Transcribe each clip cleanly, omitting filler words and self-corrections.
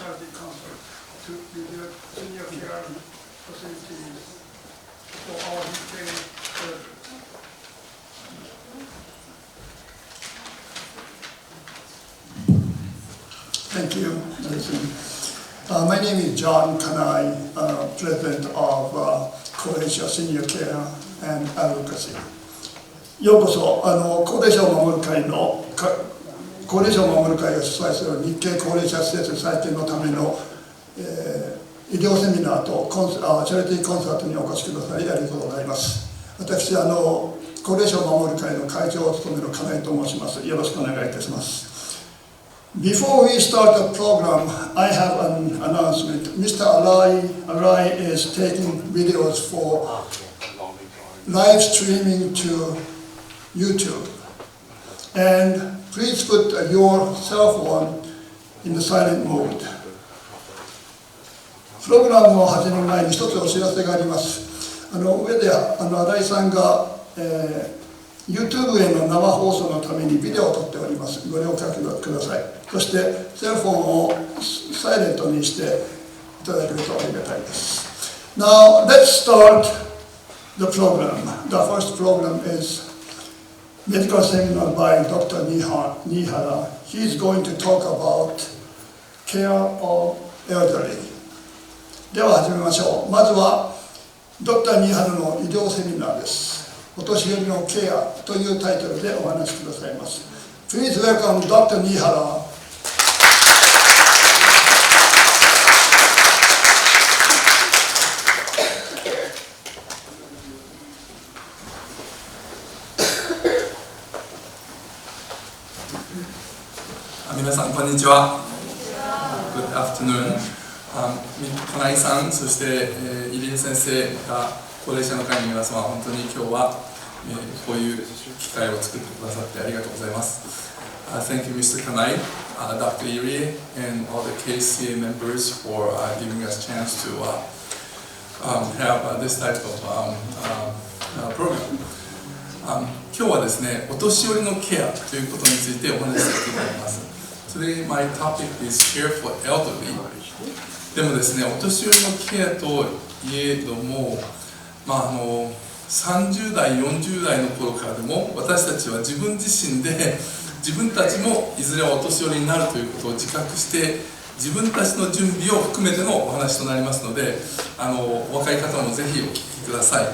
charity concert to the senior care facilities for our UK children. Thank you, Nathan. My name is John Kanai, President of KSCA'S Senior Care and Advocacy. ようこそ高齢者を守る会の高齢者を守る会が主催する日系高齢者施設再建のための、医療セミナーとチャリティーコンサートにお越しくださりありがとうございます。私高齢者を守る会の会長を務める金井と申します。よろしくお願いいたします。Before we start the program, I have an announcement. Mr. Arai is taking videos for live streaming to YouTube. And please put your cell phone in the silent mode. プログラムを始める前に一つお知らせがあります。上で新井さんが、YouTube への生放送のためにビデオを撮っております。ご了解ください。そしてセルフォンをサイレントにしていただけるとありがたいです。Now let's start the program. The first program is medical seminar by Dr. Nihara. He is going to talk about care of elderly. では始めましょう。まずはドクター・ニーハラの医療セミナーです。お年寄りのケアというタイトルでお話しくださいます。Please welcome Dr. Nihara. 皆さんこんにちは。Good afternoon. 金井さん、そして、入江先生が高齢者の会の皆様、本当に今日は、こういう機会を作ってくださってありがとうございます。Thank you, Mr. Kanai, Dr. Irie, and all the KSCA members for giving us a chance to have this type of program. 今日はですね、お年寄りのケアということについてお話しさせていただきます。Today, my topic is care for elderly. でもですね、お年寄りのケアといえども、30代、40代の頃からでも私たちは自分自身で自分たちもいずれはお年寄りになるということを自覚して自分たちの準備を含めてのお話となりますので、お若い方もぜひお聞きください。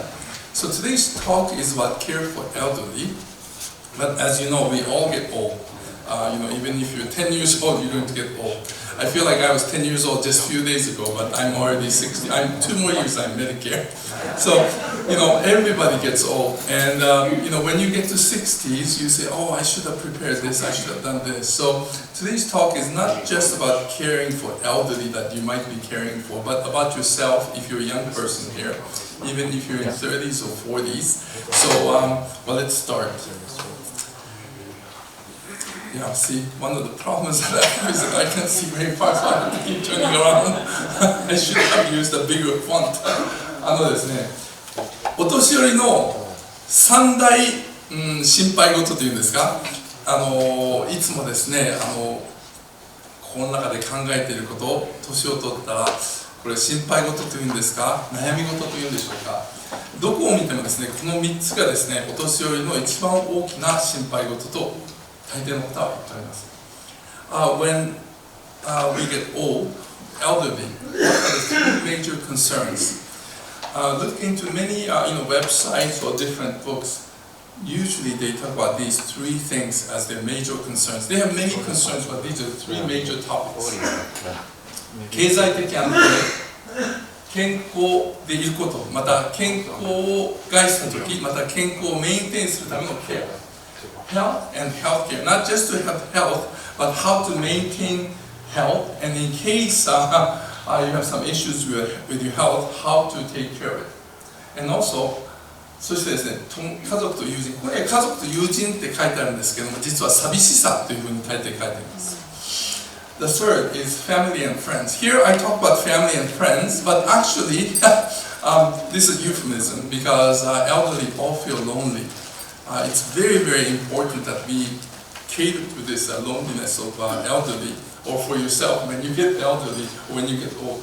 So today's talk is about care for elderly, but as you know, we all get old. Even if you're 10 years old, you're going to get old. I feel like I was 10 years old just a few days ago, but I'm already 60. I'm 2 more years, I'm Medicare. So, everybody gets old. And, when you get to 60s, you say, oh, I should have prepared this, I should have done this. So, today's talk is not just about caring for elderly that you might be caring for, but about yourself if you're a young person here, even if you're in 30s or 40s. So, let's start. Yeah, see, one of the problems that I have is that I can't see very far, so I have to keep turning around. I should have used a bigger font. ですね、お年寄りの3大、心配事というんですか、いつもですね、この中で考えていること、年を取ったら、これ心配事というんですか、悩み事というんでしょうか。どこを見てもですね、この3つがですね、お年寄りの一番大きな心配事と大抵の方は言っております。When we get old, elderly, what are the 3 major concerns? Look into many websites or different books. Usually they talk about these 3 things as their major concerns. They have many concerns, but these are 3 major topics. 経済的安定、健康でいること、また健康を害したとき、また健康をメインテインするためのケア。Health and healthcare, not just to have health, but how to maintain health, and in case you have some issues with your health, how to take care of it. And also, そしてですね、家族と友人、これ家族と友人って書いてあるんですけども、実は寂しさというふうに大抵書いてあります。The third is family and friends. Here I talk about family and friends, but actually, this is euphemism because elderly all feel lonely. It's very, very important that we cater to this loneliness of elderly. or for yourself when you get elderly or when you get old.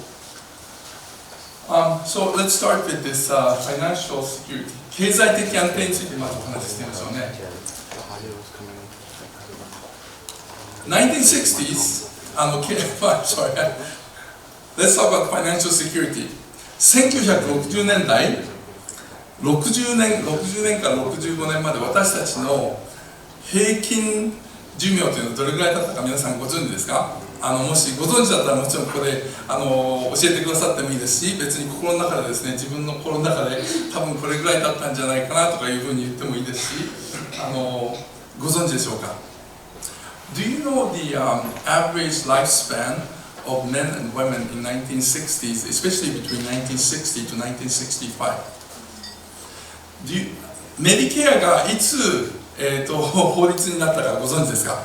So let's start with this financial security. 経済的安定についてまずお話ししてみましょうね。1960s, sorry, let's talk about financial security. 1960年代、60年から65年まで私たちの平均寿命というのはどれぐらいだったか皆さんご存知ですか？もしご存知だったらもちろんここで教えてくださってもいいですし、別に心の中でですね、自分の心の中で多分これぐらいだったんじゃないかなとかいうふうに言ってもいいですし、ご存知でしょうか？ Do you know the average lifespan of men and women in 1960s, especially between 1960 to 1965? メディケアがいつ、法律になったかご存知ですか？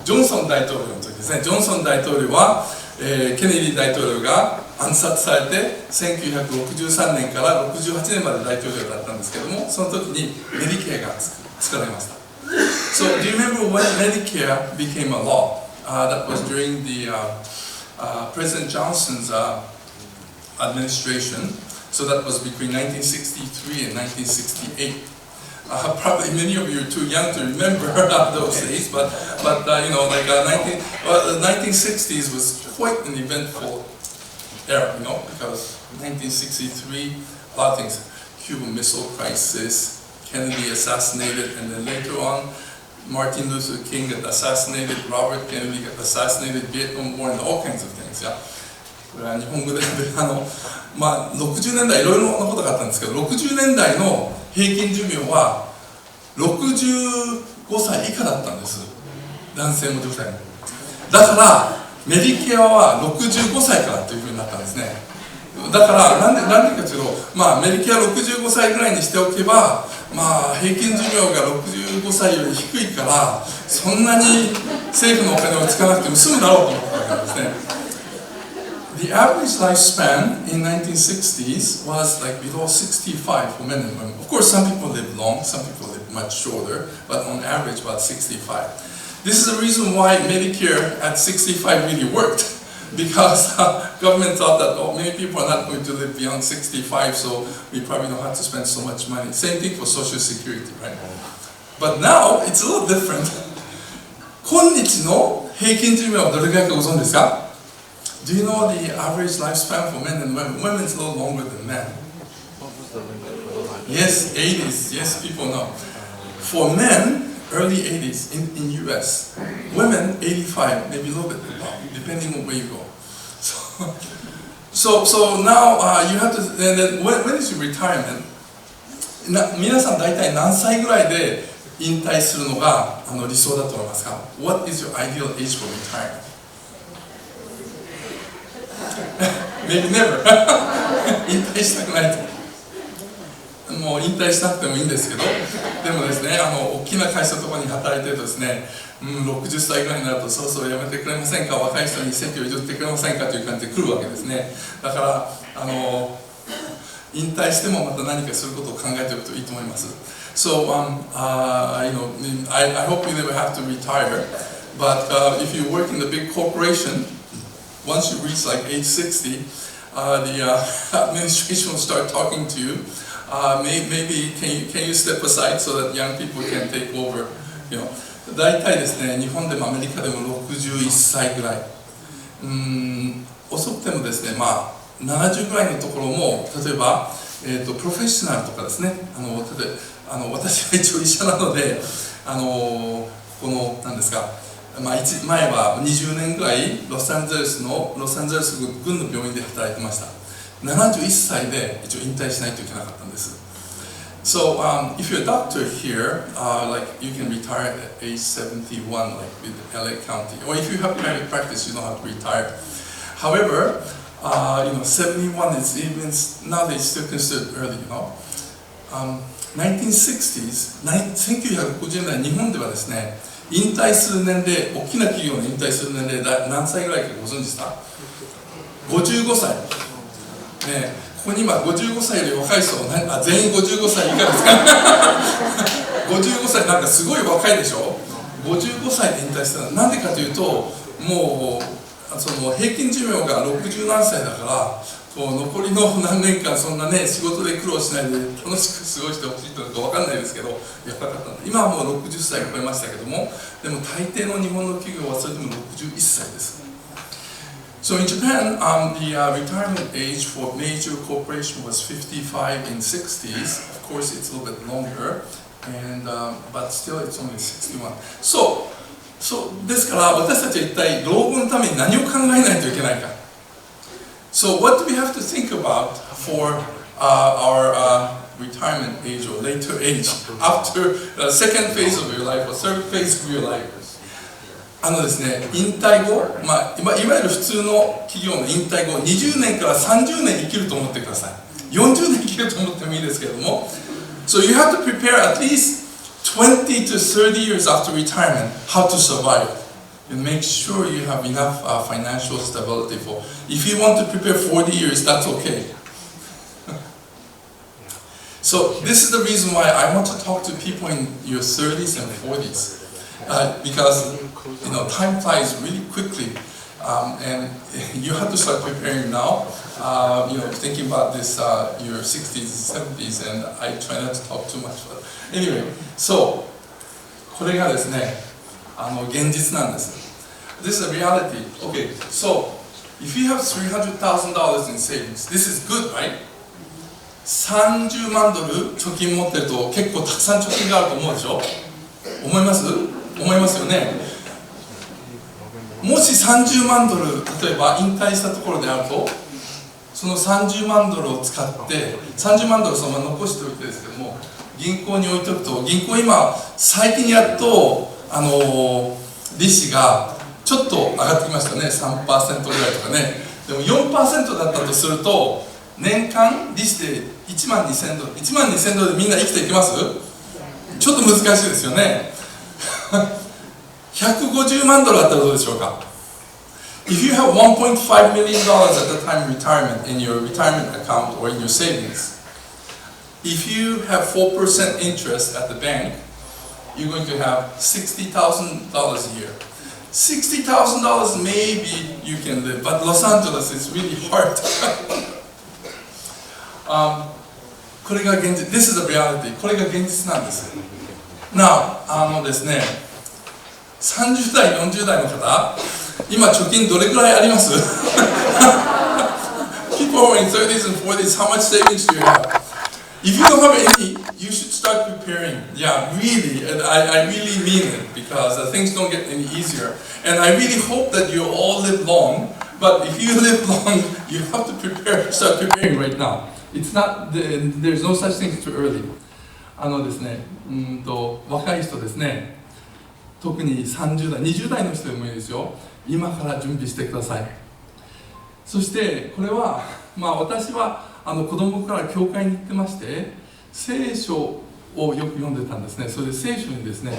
ジョンソン大統領の時ですね。ジョンソン大統領は、ケネディ大統領が暗殺されて1963年から68年まで大統領だったんですけども、その時にメディケアが作られました。So, do you remember when Medicare became a law? That was during the President Johnson's administration. So that was between 1963 and 1968. Probably many of you are too young to remember those days, but you know, like the 1960s was quite an eventful era, you know, because 1963, a lot of things, Cuban Missile Crisis, Kennedy assassinated, and then later on, Martin Luther King got assassinated, Robert Kennedy got assassinated, Vietnam War, and all kinds of things, yeah. これは日本語で60年代いろいろなことがあったんですけど、60年代の平均寿命は65歳以下だったんです。男性も女性も。だからメディケアは65歳からというふうになったんですね。だからなんでかというと、メディケア65歳ぐらいにしておけば、平均寿命が65歳より低いから、そんなに政府のお金を使わなくても済むだろうと思ったわけですね。The average lifespan in 1960s was like below 65 for men and women. Of course, some people live long, some people live much shorter, but on average about 65. This is the reason why Medicare at 65 really worked, because government thought that many people are not going to live beyond 65, so we probably don't have to spend so much money. Same thing for Social Security, right? But now it's a little different. 今日の平均寿命はどれぐらいかご存知ですか？Do you know the average lifespan for men and women? Women is a little longer than men. Yes, 80s. Yes, people know. For men, early 80s in US. Women, 85, maybe a little bit above, depending on where you go. So now you have to. And then when is your retirement? 皆さん大体何歳ぐらいで引退するのが理想だと思いますか？ What is your ideal age for retirement? Maybe never. 引退したくないと。もう引退しなくてもいいんですけど、でもですね、大きな会社とかに働いてるとですね、60歳ぐらいになるとそろそろやめてくれませんか、若い人に席を譲ってくれませんかという感じで来るわけですね。だから引退してもまた何かすることを考えておくといいと思います。So, I hope you never have to retire, but if you work in the big corporation, once you reach like age 60, the administration will start talking to you. Maybe can you step aside so that young people can take over? You know, 大体ですね、日本でもアメリカでも61歳ぐらい。遅くてもですね、70ぐらいのところも、例えば、プロフェッショナルとかですね、私は一応医者なので、この何ですか、前は20年ぐらいロサンゼルス軍の病院で働いてました。71歳で一応引退しないといけなかったんです。So, if you're a doctor here, like you can retire at age 71, like with LA County, or if you have private practice, you don't have to retire. However, 71 is even nowadays still considered early, you know. 1960s, 1960年代日本ではですね、引退する年齢、大きな企業の引退する年齢何歳ぐらいかご存知ですか？ 55歳。ね、ここに今55歳より若い人、全員55歳以下ですか55歳なんかすごい若いでしょ？55歳で引退したのはなんでかというと、もうその平均寿命が60何歳だから、こう残りの何年間そんなね仕事で苦労しないで楽しく過ごしてほしいとか分かんないですけど、やっぱり今はもう60歳超えましたけども、でも大抵の日本の企業はそれでも61歳です。So in Japan, the retirement age for major corporation was 55 in 60s. Of course, it's a little bit longer, and but still it's only 61. So ですから私たちは一体老後のために何を考えないといけないか。So what do we have to think about for our retirement age or later age after the second phase of your life or third phase of your life? ですね、引退後、いわゆる普通の企業の引退後、20年から30年生きると思ってください。40年生きると思ってもいいですけれども、So you have to prepare at least 20 to 30 years after retirement how to survive and make sure you have enough financial stability for. If you want to prepare 40 years, that's okay. So this is the reason why I want to talk to people in your 30s and 40s. Because time flies really quickly, and you have to start preparing now. Thinking about this your 60s and 70s, and I try not to talk too much. But anyway, so これがですね、現実なんです。This is a reality. Okay, so if you have $300,000 in savings, this is good, right? 30万ドル貯金持ってると結構たくさん貯金があると思うでしょ？思いますよね。もし30万ドル例えば引退したところであると、その30万ドルを使って30万ドルそのまま残しておいてですけども、銀行に置いておくと、銀行今最近やっと利子がちょっと上がってきましたね。 3% ぐらいとかね。でも 4% だったとすると年間利子で12,000ドル12,000ドルでみんな生きていけます？ちょっと難しいですよね。150万ドルあったらどうでしょうか。 If you have $1.5 million at the time of retirement in your retirement account or in your savings, if you have 4% interest at the bank, you're going to have $60,000 a year. $60,000 maybe you can live, but Los Angeles is really hard. これが現実。This is the reality. これが現実なんです。Now、ですね、30代、40代の方、今貯金どれくらいあります？ People who are in 30s and 40s, how much savings do you have? If you don't have any, you should start preparing. Yeah, really, and I really mean it, because things don't get any easier. And I really hope that you all live long, but if you live long, you have to start preparing right now. It's not, there's no such thing as too early. ですね、若い人ですね、特に30代、20代の人でもいいですよ。今から準備してください。そしてこれは、私は子供から教会に行ってまして、聖書をよく読んでたんですね。それで聖書にですね、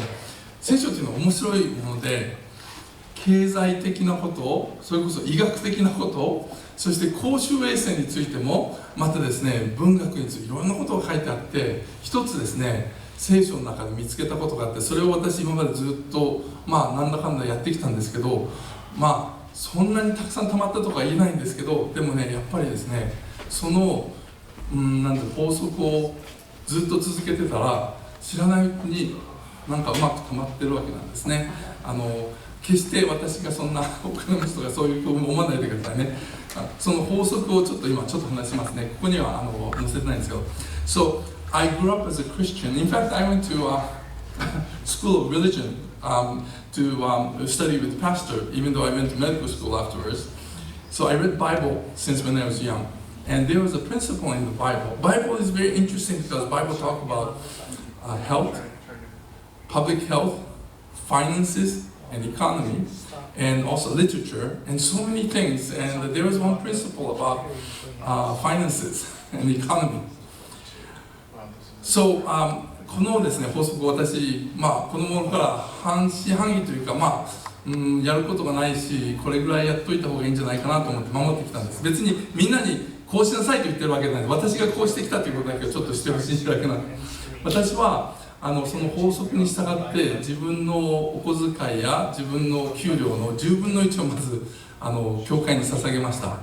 聖書っていうのは面白いもので、経済的なこと、それこそ医学的なこと、そして公衆衛生についても、またですね、文学についていろんなことが書いてあって、一つですね、聖書の中で見つけたことがあって、それを私今までずっとなんだかんだやってきたんですけど、そんなにたくさん溜まったとか言えないんですけど、でもね、やっぱりですね、その法則をずっと続けてたら、知らないうちになんかうまく溜まってるわけなんですね。決して私がそんなお金の人がそういうふうに思わないでくださいね。その法則をちょっと話しますね。ここには載せてないんですけど。So, I grew up as a Christian. In fact, I went to school of religion to study with the pastor, even though I went to medical school afterwards. So I read Bible since when I was young. And there was a principle in the Bible. Bible is very interesting because Bible talk about health, public health, finances, and economy, and also literature, and so many things. And there was one principle about finances and economy. So, このですね、法則を私、子供から半信半疑というか、やることがないし、これぐらいやっといた方がいいんじゃないかなと思って守ってきたんです。別にみんなにこうしなさいと言ってるわけじゃない。私がこうしてきたということだけをちょっとしてほしいだけなんで。私はその法則に従って自分のお小遣いや自分の給料の10分の1をまず教会に捧げました。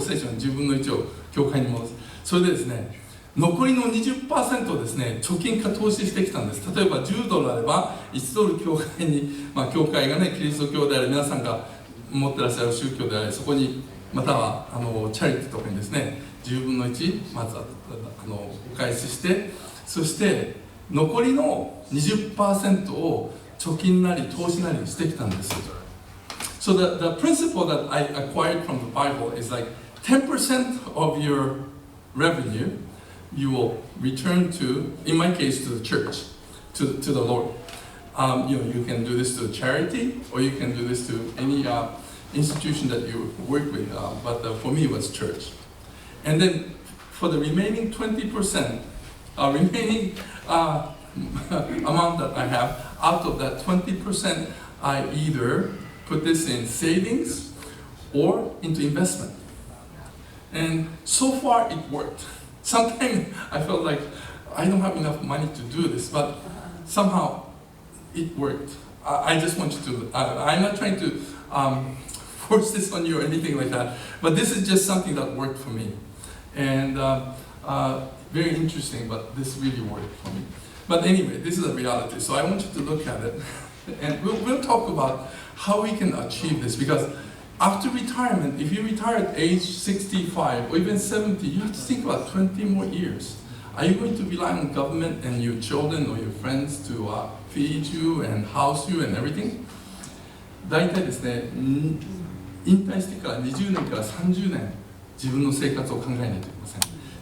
聖書の10分の1を教会に戻す。それでですね、残りの 20% をですね、貯金か投資してきたんです。例えば10ドルあれば1ドル教会に、教会がね、キリスト教であれ、皆さんが持ってらっしゃる宗教であれ、そこにまたはチャリティーとかにですね、10分の1まずお返しして、そして残りの 20% を貯金なり投資なりにしてきたんです。So the principle that I acquired from the Bible is like 10% of your revenue you will return to, in my case, to the church, to the Lord. You can do this to a charity, or you can do this to any institution that you work with, but for me it was church. And then for the remaining 20%, remaining amount that I have, out of that 20%, I either put this in savings or into investment. And so far it worked. Sometimes I felt like I don't have enough money to do this, but somehow it worked. I just want you to, I'm not trying to force this on you or anything like that, but this is just something that worked for me. And very interesting, but this really worked for me. But anyway, this is a reality, so I want you to look at it. And we'll talk about how we can achieve this, because after retirement, if you retire at age 65 or even 70, you have to think about 20 more years. Are you going to rely on government and your children or your friends to feed you and house you and everything? 大体ですね、引退してから20年から30年、自分の生活を考えないといけません。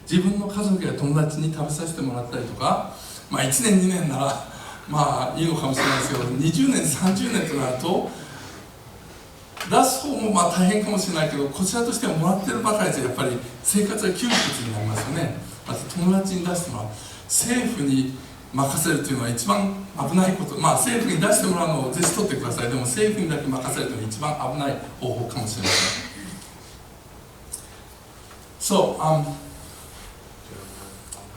自分の家族や友達に食べさせてもらったりとか、1年2年ならいいのかもしれないですけど、20年30年となると出す方も大変かもしれないけど、こちらとしてはもらってるばかりでやっぱり生活が窮屈になりますよね。また友達に出してもらう、政府に任せるというのは一番危ないこと。政府に出してもらうのをぜひ取ってください。でも政府にだけ任せるというのは一番危ない方法かもしれません。So,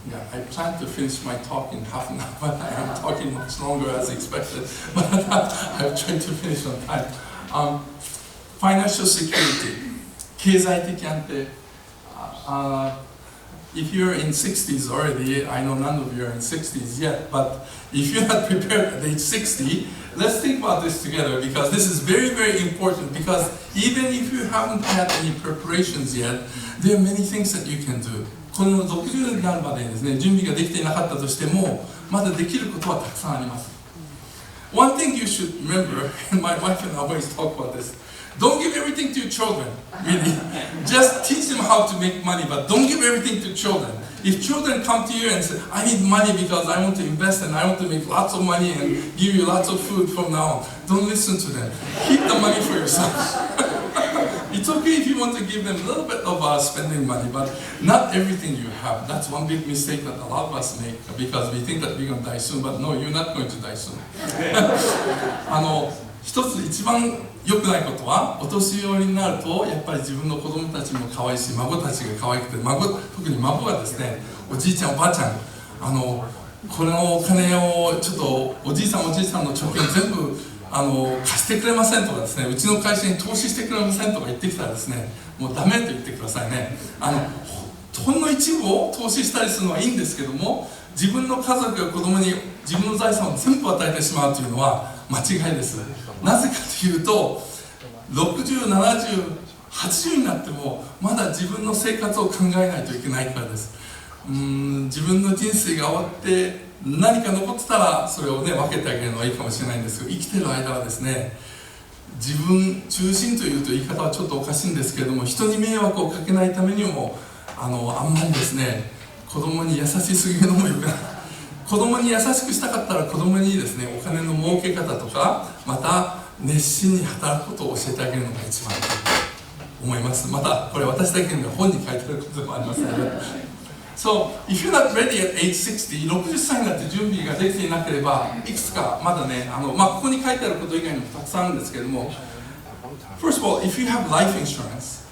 yeah, I plan to finish my talk in half an hour, but I am talking much longer as expected, but I've tried to finish on time. Financial security, 経済的安定。If you're in 60s already, I know none of you are in 60s yet, but if you're not prepared at age 60, let's think about this together, because this is very, very important, because even if you haven't had any preparations yet, there are many things that you can do. この60になるまでにですね、準備ができていなかったとしても、まだできることはたくさんあります。One thing you should remember, and my wife and I always talk about this, don't give everything to your children, really. Just teach them how to make money, but don't give everything to children. If children come to you and say, I need money because I want to invest and I want to make lots of money and give you lots of food from now on, don't listen to them. Keep the money for yourself. It's okay if you want to give them a little bit of spending money, but not everything you have. That's one big mistake that a lot of us make, because we think that we're going to die soon, but no, you're not going to die soon. 一つ一番良くないことは、お年寄りになるとやっぱり自分の子供たちも可愛いし、孫たちが可愛くて、特に孫がですね、おじいちゃんおばあちゃん、このお金をちょっとおじいさんの貯金全部貸してくれませんとかですね、うちの会社に投資してくれませんとか言ってきたらですね、もうダメと言ってくださいね。ほんの一部を投資したりするのはいいんですけども、自分の家族や子供に自分の財産を全部与えてしまうというのは間違いです。なぜかというと、60、70、80になってもまだ自分の生活を考えないといけないからです。自分の人生が終わって何か残ってたらそれをね分けてあげるのはいいかもしれないんですけど、生きてる間はですね、自分中心というと言い方はちょっとおかしいんですけれども、人に迷惑をかけないためにもあんまりですね、子供に優しすぎるのもよくない。子供に優しくしたかったら子供にですね、お金の儲け方とか、また熱心に働くことを教えてあげるのが一番いいと思います。またこれ私だけの本に書いてあることでもありますので。So, if you're not ready at age 60、60歳になって準備ができていなければ、いくつかまだね、ここに書いてあること以外にもたくさんあるんですけれども、First of all, if you have life insurance、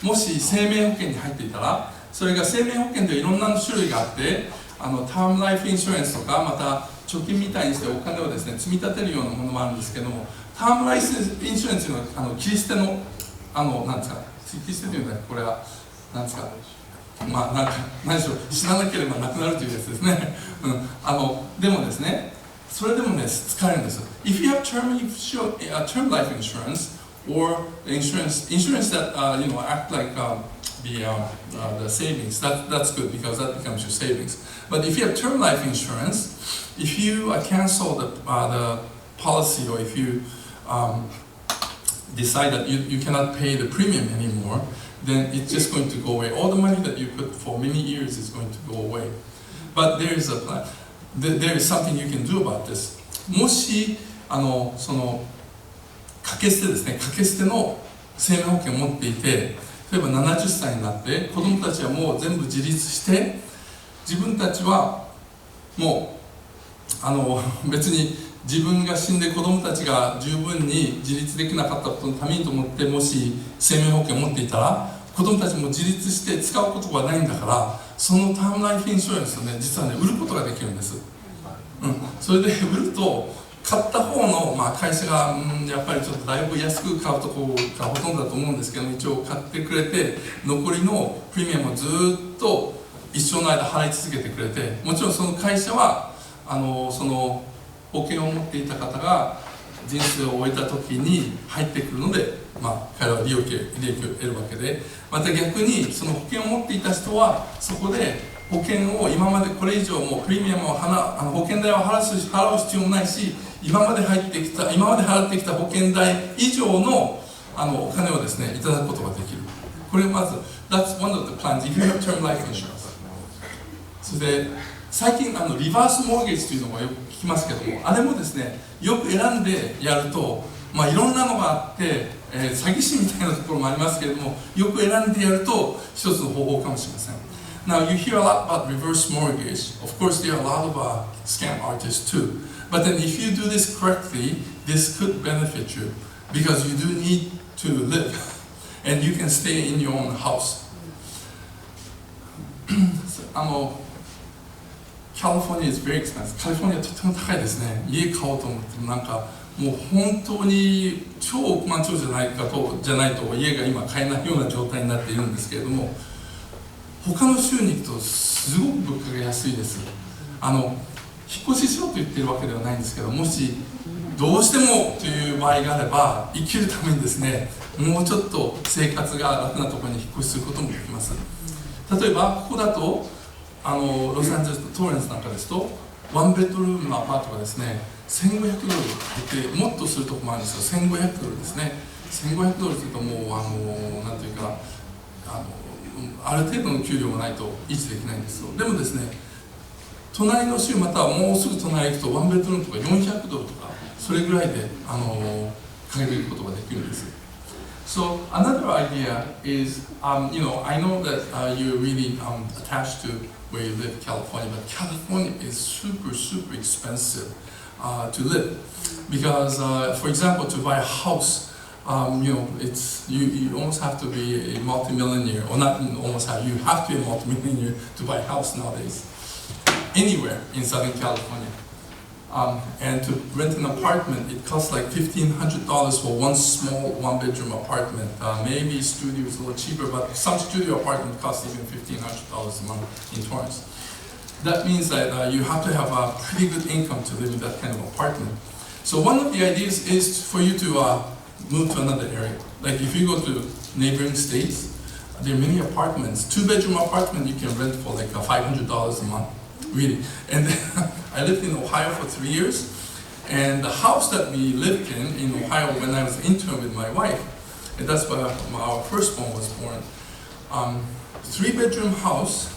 もし生命保険に入っていたら、それが生命保険でいろんな種類があって、タームライフインシュレンスとか、また貯金みたいにしてお金をですね、積み立てるようなものもあるんですけども、タームライフインシュレンスというのは、キリステの、なんですか、キリステというのは、これは、なんですか、まあ、何でしょう、死ななければなくなるというやつですね。でもですね、それでもね、使えるんです。If you have term life insurance, or insurance that act like the savings, that's good because that becomes your savings. But if you have term life insurance, if you cancel the policy, or if you decide that you cannot pay the premium anymore, then it's just going to go away. All the money that you put for many years is going to go away. But there is something you can do about this. もしその掛け捨てですね、掛け捨ての生命保険を持っていて、例えば70歳になって子供たちはもう全部自立して、自分たちはもう別に自分が死んで子供たちが十分に自立できなかったことのためにと思って、もし生命保険を持っていたら、子供たちも自立して使うことがないんだから、そのタームライフインシュレンスをね、実はね、売ることができるんです。それで売ると、買った方の、会社が、やっぱりちょっとだいぶ安く買うとこがほとんどだと思うんですけども、一応買ってくれて、残りのプレミアムをずっと一生の間払い続けてくれて、もちろんその会社はその保険を持っていた方が人生を終えた時に入ってくるので、彼らは利益を得るわけで、また逆にその保険を持っていた人はそこで保険を今までこれ以上もプレミアムを保険代を払う必要もないし、今まで払ってきた保険代以上のお金をですね、いただくことができる。これまず That's one of the plans if you have term life insurance。 それで最近リバースモーゲージというのもよく聞きますけども、あれもですね、よく選んでやると、いろんなのがあって、詐欺師みたいなところもありますけれども、よく選んでやると一つの方法かもしれません。Now you hear a lot about reverse mortgage. Of course, there are a lot of scam artists too. But then if you do this correctly, this could benefit you because you do need to live and you can stay in your own house. California is very expensive. カリフォルニアはとても高いですね。家買おうと思ってももう本当に超億万長者じゃないと家が今買えないような状態になっているんですけれども、他の州に行くとすごく物価が安いです。引っ越ししようと言っているわけではないんですけど、もしどうしてもという場合があれば、生きるためにですね、もうちょっと生活が楽なところに引っ越しすることもできます。例えばここだとロサンゼルスとトーレンスなんかですと、ワンベッドルームのアパートがですね、$1,500入ってもっとするところもあるんですよ。$1,500ですね。$1,500というともうなんていうかある程度の給料がないと維持できないんですよ。でもですね、隣の州またはもうすぐ隣へ行くとワンベッドルームとか$400とかそれぐらいで借りることができるんです。So another idea is, I know that you're really attached to where you live, California, but California is super, super expensive to live because, for example, to buy a house, it's you almost have to be a multimillionaire, or not almost have, you have to be a multimillionaire to buy a house nowadays, anywhere in Southern California. And to rent an apartment, it costs like $1,500 for one small one-bedroom apartment. Maybe studio is a little cheaper, but some studio apartment costs even $1,500 a month in Torrance. That means that you have to have a pretty good income to live in that kind of apartment. So one of the ideas is for you to move to another area. Like if you go to neighboring states, there are many apartments. Two-bedroom apartment you can rent for like $500 a month. Really. And I lived in Ohio for 3 years, and the house that we lived in Ohio when I was an intern with my wife, and that's where our firstborn was born, 3-bedroom house,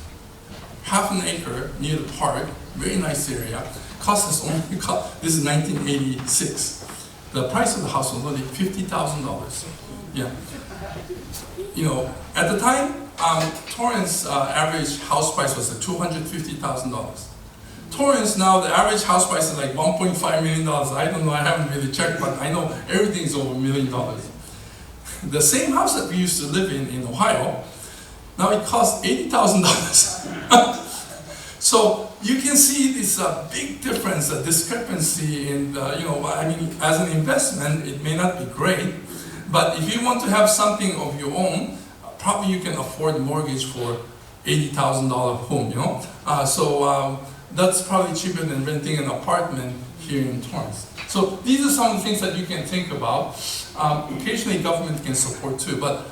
half an acre near the park, very nice area, cost us only, this is 1986, the price of the house was only $50,000. Yeah. At the time, Torrance average house price was $250,000. Torrance now, the average house price is like $1.5 million. I don't know, I haven't really checked, but I know everything's over $1 million. The same house that we used to live in Ohio, now it costs $80,000. So you can see this big difference, a discrepancy in, I mean, as an investment, it may not be great, but if you want to have something of your own, probably you can afford mortgage for $80,000 home, that's probably cheaper than renting an apartment here in Torrance. So these are some of the things that you can think about. Occasionally government can support too, but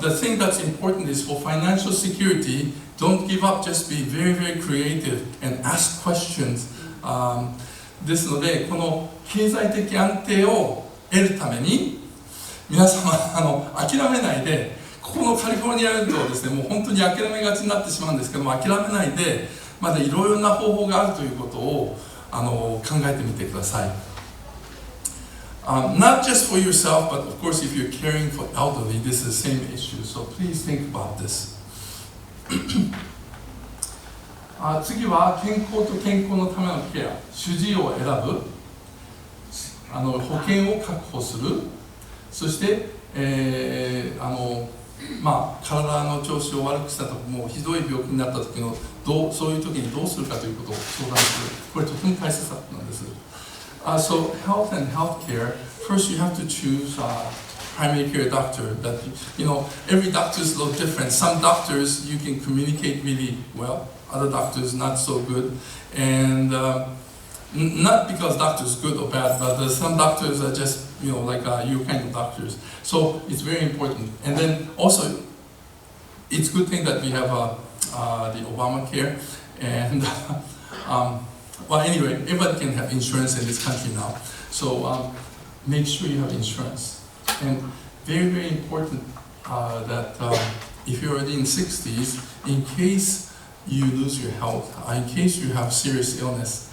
the thing that's important is for financial security, don't give up, just be very, very creative and ask questions. ですので、この経済的安定を得るために、皆様諦めないで、ここのカリフォルニアだとですね、もう本当に諦めがちになってしまうんですけども、諦めないで、まだいろいろな方法があるということを考えてみてください。Not just for yourself, but of course if you're caring for elderly, this is the same issue. So please think about this. 次は健康と健康のためのケア、主治医を選ぶ、保険を確保する、そして、体の調子を悪くしたとき、もうひどい病気になった時のそういう時にどうするかということを相談する。これとても大切なんです。So health and healthcare, first you have to choose a primary care doctor. That every doctor is a little different. Some doctors you can communicate really well, other doctors not so good, and not because doctors good or bad, but some doctors are just like you kind of doctors. So it's very important. And then also, it's a good thing that we have the Obamacare, and well, anyway, everybody can have insurance in this country now. So make sure you have insurance. And very, very important that if you're already in 60s, in case you lose your health, in case you have serious illness,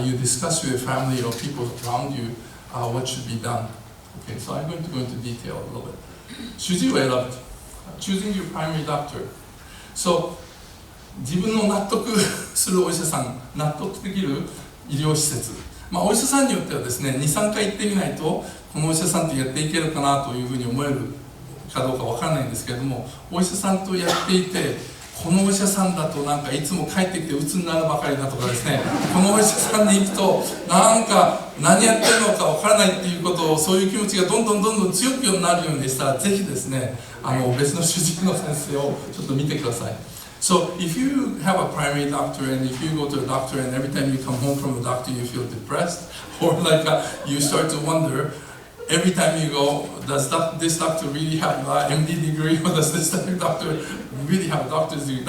you discuss with your family or people around you what should be done. Okay, so I'm going to go into detail a little bit. 主治医を選ぶ choosing your primary doctor. So 自分の納得するお医者さん、納得できる医療施設、お医者さんによってはですね、2、3回行ってみないとこのお医者さんとやっていけるかなというふうに思えるかどうかわからないんですけれども、お医者さんとやっていて、このお医者さんだとなんかいつも帰ってきて鬱になるばかりだとかですね、このお医者さんに行くとなんか何やってるのかわからないっていうことを、そういう気持ちがどんどん強くなるようにしたら、ぜひですね、別の主治医の先生をちょっと見てください。So if you have a primary doctor and if you go to a doctor and every time you come home from a doctor you feel depressed, or like you start to wonder every time you go, does this doctor really have an MD degree, or does this doctor really have a doctor's degree?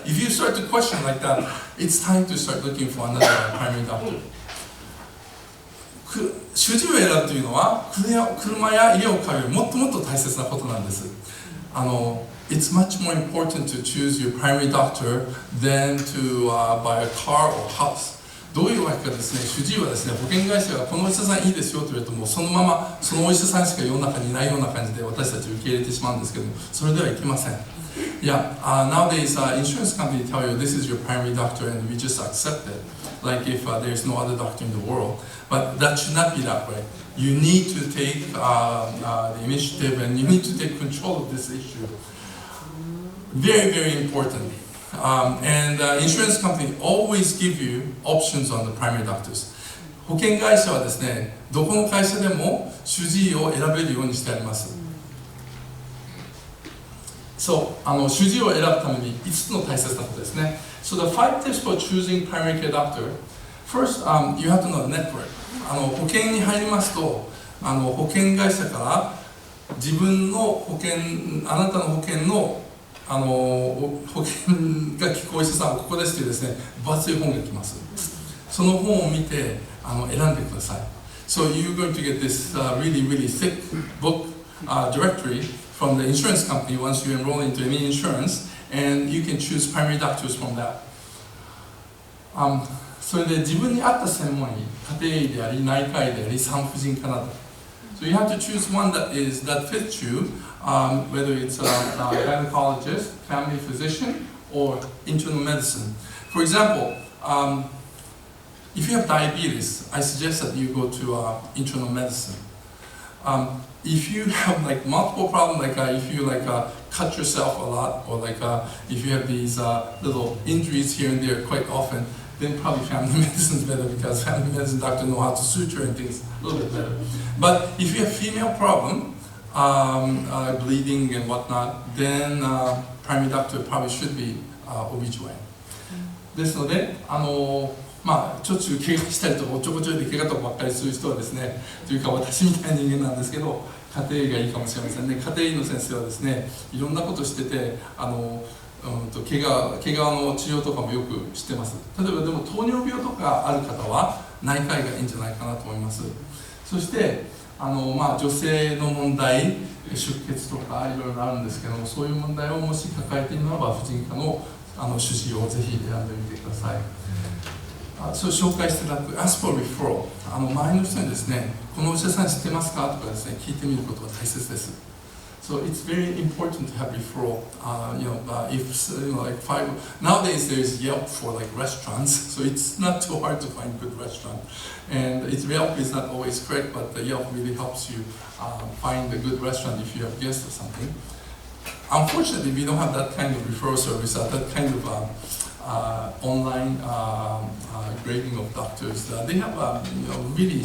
If you start to question like that, it's time to start looking for another primary doctor. 主治医を選ぶというのは車や家を買うよりもっともっと大切なことなんです。It's much more important to choose your primary doctor than to buy a car or house. どういうわけかですね、主治医はですね、保険会社がこのお医者さんいいですよと言われると、もうそのままそのお医者さんしか世の中にいないような感じで私たち受け入れてしまうんですけども、それではいけません。Yeah, nowadays insurance company tell you this is your primary doctor and we just accept it, like if there's no other doctor in the world. But that should not be that way. You need to take the initiative and you need to take control of this issue. Very, very important. And insurance company always give you options on the primary doctors. 保険会社はですね、どこの会社でも主治医を選べるようにしてあります。そう、主治医を選ぶために5つの大切なことですね。So the 5 tips for choosing primary care doctor. First, you have to know the network. 保険に入りますと、保険会社から自分の保険、あなたの保険の保険が効くお医者さんはここですというですね、分厚い本が来ます。その本を見て選んでください。So you're going to get this really, really thick book directory from the insurance company once you enroll into any insurance, and you can choose primary doctors from that. それで自分に合った専門医、家庭医であり、内科医であり、産婦人科など。So you have to choose one that fits you, whether it's a gynecologist, family physician, or internal medicine. For example, if you have diabetes, I suggest that you go to internal medicine. if you have like multiple problems, like if you like cut yourself a lot, or like if you have these little injuries here and there quite often, then probably family medicine is better, because family medicine doctor know how to suture and things a little bit better. But if you have female problem, bleeding and whatnot, then primary doctor probably should be OB/GYN. ですので、まあ、ちょっちゅう怪我したりとかおちょこちょいで怪我とかばっかりする人はですね、というか私みたいな人間なんですけど、家庭医がいいかもしれませんね。家庭医の先生はですね、いろんなことしてて、怪我の治療とかもよく知ってます。例えばでも糖尿病とかある方は内科医がいいんじゃないかなと思います。そしてまあ、女性の問題、出血とかいろいろあるんですけども、そういう問題をもし抱えているならば、婦人科の主治医をぜひ選んでみてください。そう紹介していただく Ask for referral、 周りの人にですね、このお医者さん知ってますかとかですね、聞いてみることが大切です。So it's very important to have referral. Like nowadays there's Yelp for like restaurants, so it's not too hard to find good restaurant. And Yelp is not always correct, but the Yelp really helps you find a good restaurant if you have guests or something. Unfortunately, we don't have that kind of referral service, that kind of online grading of doctors. They have really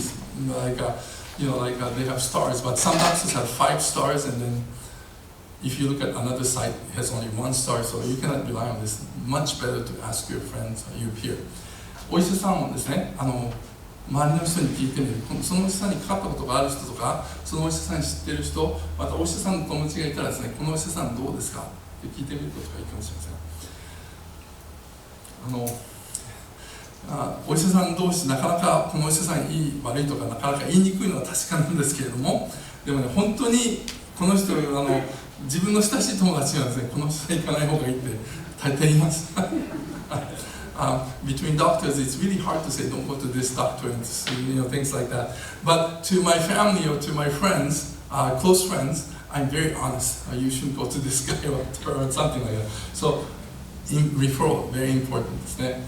like they have stars, but some doctors have 5 stars, and then if you look at another site, it has only 1 star, so you cannot rely on this. Much better to ask your friends or your peer. お医者さんもですね、周りの人に聞いてみる。そのお医者さんにかかったことがある人とか、そのお医者さんに知っている人、またお医者さんの友達がいたらですね、このお医者さんどうですかって聞いてみることがいいかもしれません。お医者さん同士なかなかこのお医者さんいい悪いとかなかなか言いにくいのは確かなんですけれども、でもね、本当にこの人自分の親しい友達がですね、この人は行かない方がいいって大抵言います。Between doctors, it's really hard to say don't go to this doctor and things like that. But to my family or to my friends, close friends, I'm very honest. You shouldn't go to this guy or something like that. So referral very important ですね。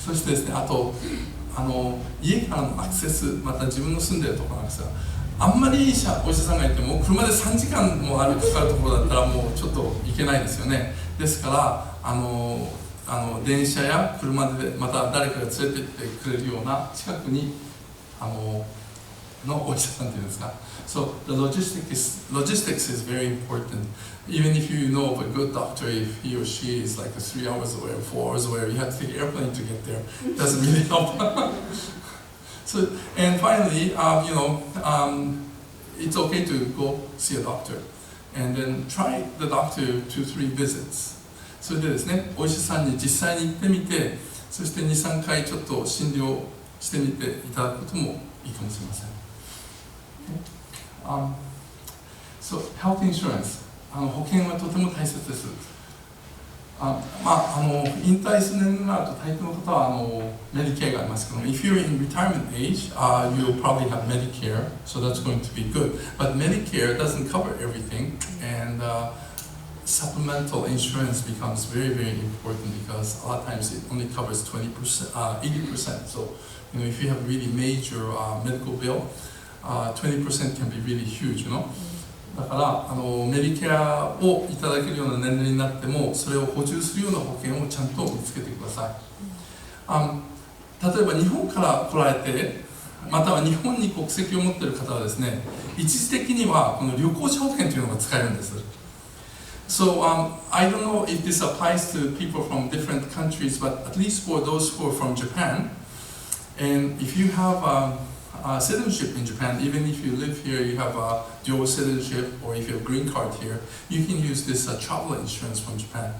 そしてですね、あと家からのアクセス、また自分の住んでいるところなんですが、あんまりいいお医者さんがいても車で3時間もかかるところだったらもうちょっと行けないですよね。ですから電車や車でまた誰かが連れてってくれるような近くにのお医者さんというんですか。So the logistics is very important. Even if you know of a good doctor, if he or she is like 3 hours away or 4 hours away, you have to take an airplane to get there. It doesn't really help. So, and finally, it's okay to go see a doctor, and then try the doctor 2-3 visits. それでですね、お医者さんに実際に行ってみて、そして 2-3 回ちょっと診療してみていただくこともいいかもしれません。So health insurance、保険はとても大切です。引退する年になると大抵の方はMedicare がありますけども、if you're in retirement age, you'll probably have Medicare, so that's going to be good. But Medicare doesn't cover everything, and supplemental insurance becomes very, very important because a lot of times it only covers 20%, 80%. So, if you have really major medical bill, 20% can be really huge, だからメディケアをいただけるような年齢になってもそれを補充するような保険をちゃんと見つけてください。例えば日本から来られて、または日本に国籍を持っている方はですね、一時的にはこの旅行者保険というのが使えるんです。So I don't know if this applies to people from different countries, but at least for those who are from Japan, and if you have citizenship in Japan, even if you live here, you have a dual citizenship, or if you have a green card here, you can use this travel insurance from Japan.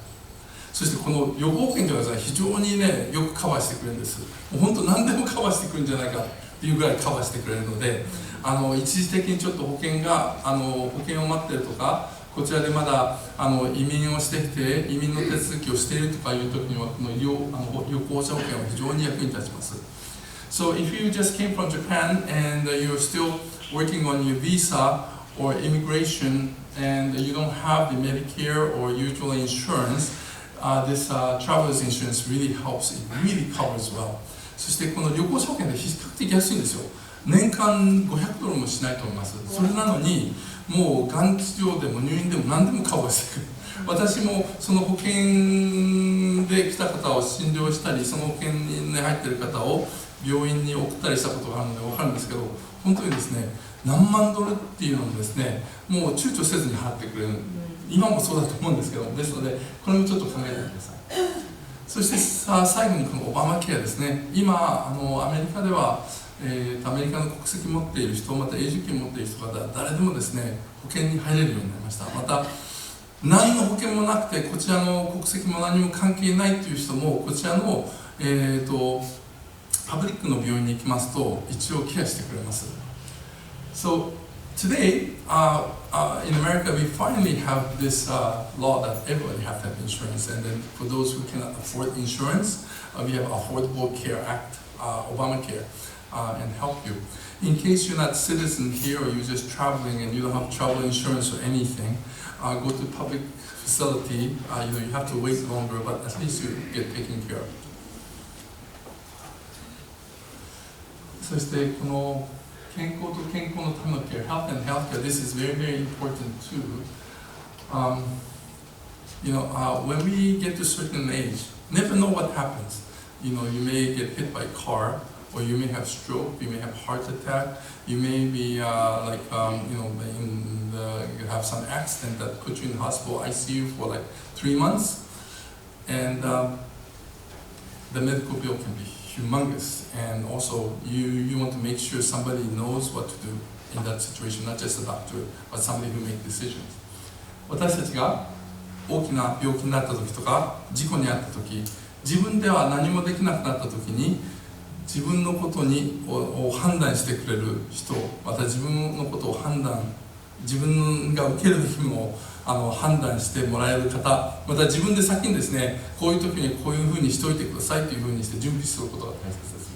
そしてこの旅行保険というのは非常にね、よくカバーしてくれるんです。もう本当何でもカバーしてくれるんじゃないかっていうぐらいカバーしてくれるので、一時的にちょっと保険を待ってるとか、こちらでまだ移民をしてきて移民の手続きをしているとかいう時にはこの旅行者保険は非常に役に立ちます。So if you just came from Japan and you're still working on your visa or immigration and you don't have the Medicare or usual insurance, this traveler's insurance really helps. It really covers well. そしてこの旅行者保険で比較的安いんですよ。年間$500もしないと思います。それなのにもうがん治療でも入院でも何でもカバーしてくる。私もその保険で来た方を診療したり、その保険に入っている方を病院に送ったりしたことがあるので分かるんですけど、本当にですね、何万ドルっていうのもですね、もう躊躇せずに払ってくれる。今もそうだと思うんですけど、ですのでこれもちょっと考えてください。そして最後にこのオバマケアですね。今アメリカでは、アメリカの国籍を持っている人、また永住権を持っている人が誰でもですね、保険に入れるようになりました。また何の保険もなくて、こちらの国籍も何も関係ないという人も、こちらの、パブリックの病院に行きますと一応ケアしてくれます。So today, in America, we finally have this law that everybody has to have insurance, and then for those who cannot afford insurance, we have Affordable Care Act, Obamacare, and help you. In case you're not a citizen here or you're just traveling and you don't have travel insurance or anything, go to public facility. You have to wait longer, but at least you get taken care of. そしてこの健康と健康のためのケア、health and healthcare, this is very, very important too. When we get to a certain age, never know what happens. You may get hit by a car, or you may have stroke, you may have heart attack, you may be you have some accident that put you in hospital ICU for like 3 months, and the medical bill can be humongous, and also you want to make sure somebody knows what to do in that situation, not just a doctor, but somebody who makes decisions. 私たちが大きな病気になった時とか事故に遭った時、自分では何もできなくなった時に自分のことを判断してくれる人、また自分のことを自分が受けるべきものを判断してもらえる方、また自分で先にですね、こういう時にこういうふうにしておいてくださいというふうにして準備することが大切です。